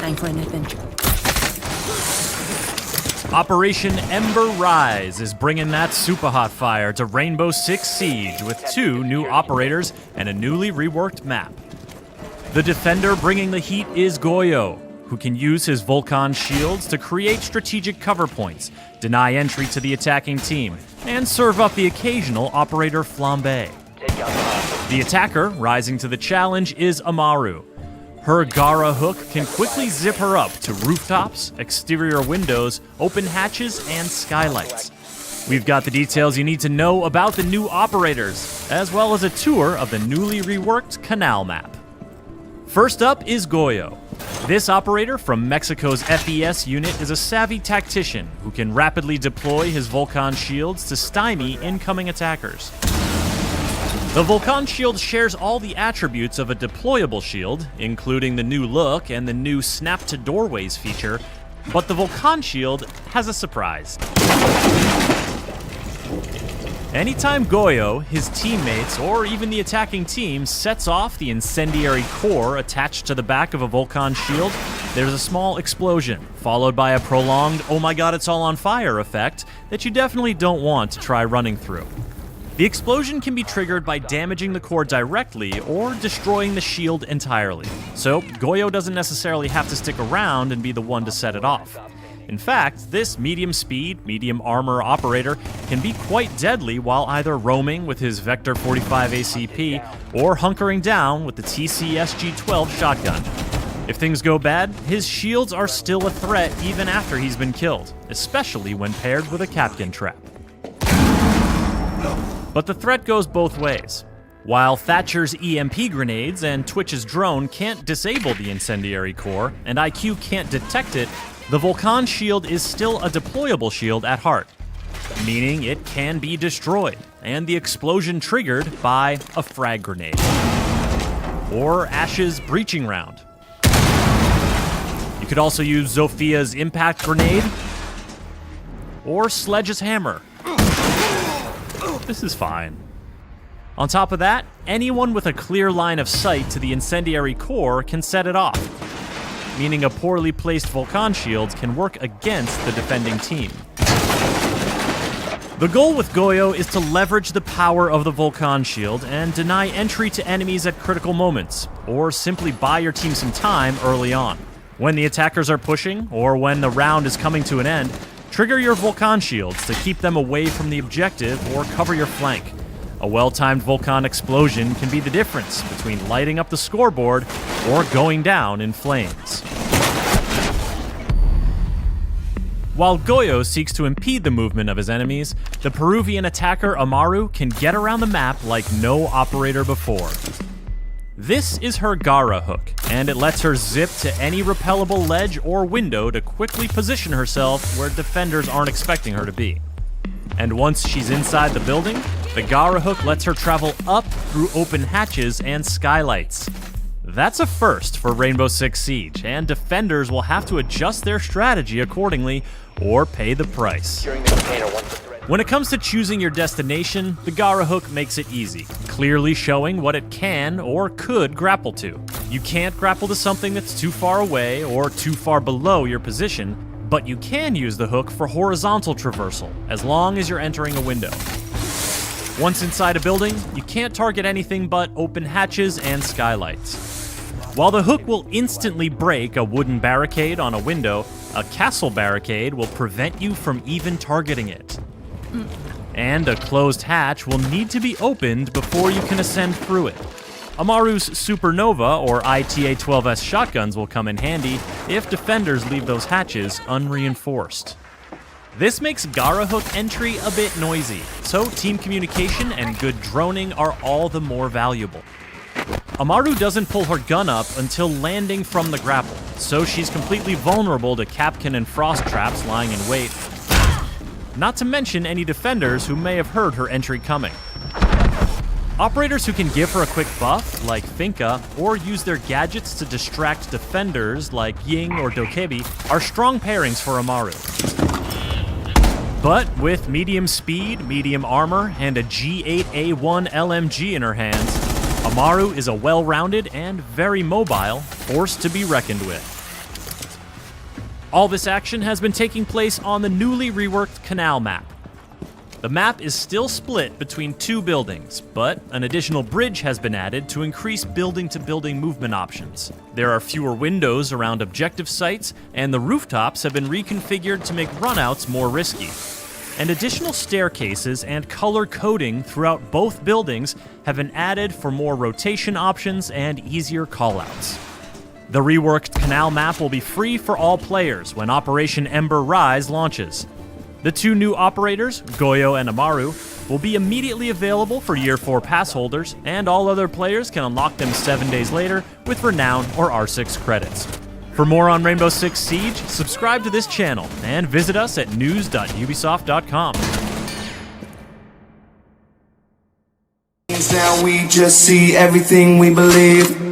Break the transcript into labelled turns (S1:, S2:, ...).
S1: Time for an adventure.
S2: Operation Ember Rise is bringing that super hot fire to Rainbow Six Siege with 2 new operators and a newly reworked map. The defender bringing the heat is Goyo, who can use his Vulcan shields to create strategic cover points, deny entry to the attacking team, and serve up the occasional operator flambe. The attacker rising to the challenge is Amaru. Her Gara hook can quickly zip her up to rooftops, exterior windows, open hatches, and skylights. We've got the details you need to know about the new operators, as well as a tour of the newly reworked Canal map. First up is Goyo. This operator from Mexico's FES unit is a savvy tactician who can rapidly deploy his Vulcan shields to stymie incoming attackers. The Vulcan shield shares all the attributes of a deployable shield, including the new look and the new snap to doorways feature, but the Vulcan shield has a surprise. Anytime Goyo, his teammates, or even the attacking team sets off the incendiary core attached to the back of a Vulcan shield, there's a small explosion, followed by a prolonged "oh my god, it's all on fire" effect that you definitely don't want to try running through. The explosion can be triggered by damaging the core directly or destroying the shield entirely, so Goyo doesn't necessarily have to stick around and be the one to set it off. In fact, this medium speed, medium armor operator can be quite deadly while either roaming with his Vector 45 ACP or hunkering down with the TCSG-12 shotgun. If things go bad, his shields are still a threat even after he's been killed, especially when paired with a Kapkan trap. But the threat goes both ways. While Thatcher's EMP grenades and Twitch's drone can't disable the incendiary core, and IQ can't detect it, the Vulcan shield is still a deployable shield at heart, meaning it can be destroyed, and the explosion triggered by a frag grenade. Or Ash's breaching round. You could also use Zophia's impact grenade, or Sledge's hammer. This is fine. On top of that, anyone with a clear line of sight to the incendiary core can set it off, meaning a poorly placed Vulcan shield can work against the defending team. The goal with Goyo is to leverage the power of the Vulcan shield and deny entry to enemies at critical moments, or simply buy your team some time early on. When the attackers are pushing, or when the round is coming to an end, trigger your Vulcan shields to keep them away from the objective or cover your flank. A well-timed Vulcan explosion can be the difference between lighting up the scoreboard or going down in flames. While Goyo seeks to impede the movement of his enemies, the Peruvian attacker Amaru can get around the map like no operator before. This is her Gara hook, and it lets her zip to any repellable ledge or window to quickly position herself where defenders aren't expecting her to be. And once she's inside the building, the Gara hook lets her travel up through open hatches and skylights. That's a first for Rainbow Six Siege, and defenders will have to adjust their strategy accordingly or pay the price. When it comes to choosing your destination, the Gara hook makes it easy, clearly showing what it can or could grapple to. You can't grapple to something that's too far away or too far below your position, but you can use the hook for horizontal traversal, as long as you're entering a window. Once inside a building, you can't target anything but open hatches and skylights. While the hook will instantly break a wooden barricade on a window, a castle barricade will prevent you from even targeting it. And a closed hatch will need to be opened before you can ascend through it. Amaru's Supernova or ITA-12S shotguns will come in handy if defenders leave those hatches unreinforced. This makes Gara hook entry a bit noisy, so team communication and good droning are all the more valuable. Amaru doesn't pull her gun up until landing from the grapple, so she's completely vulnerable to Kapkan and frost traps lying in wait, not to mention any defenders who may have heard her entry coming. Operators who can give her a quick buff, like Finka, or use their gadgets to distract defenders, like Ying or Dokebi, are strong pairings for Amaru. But with medium speed, medium armor, and a G8A1 LMG in her hands, Amaru is a well-rounded and very mobile force to be reckoned with. All this action has been taking place on the newly reworked Canal map. The map is still split between two buildings, but an additional bridge has been added to increase building-to-building movement options. There are fewer windows around objective sites, and the rooftops have been reconfigured to make runouts more risky. And additional staircases and color coding throughout both buildings have been added for more rotation options and easier callouts. The reworked Canal map will be free for all players when Operation Ember Rise launches. The two new operators, Goyo and Amaru, will be immediately available for Year 4 pass holders, and all other players can unlock them 7 days later with Renown or R6 credits. For more on Rainbow Six Siege, subscribe to this channel and visit us at news.ubisoft.com.
S1: Now we just see everything we believe.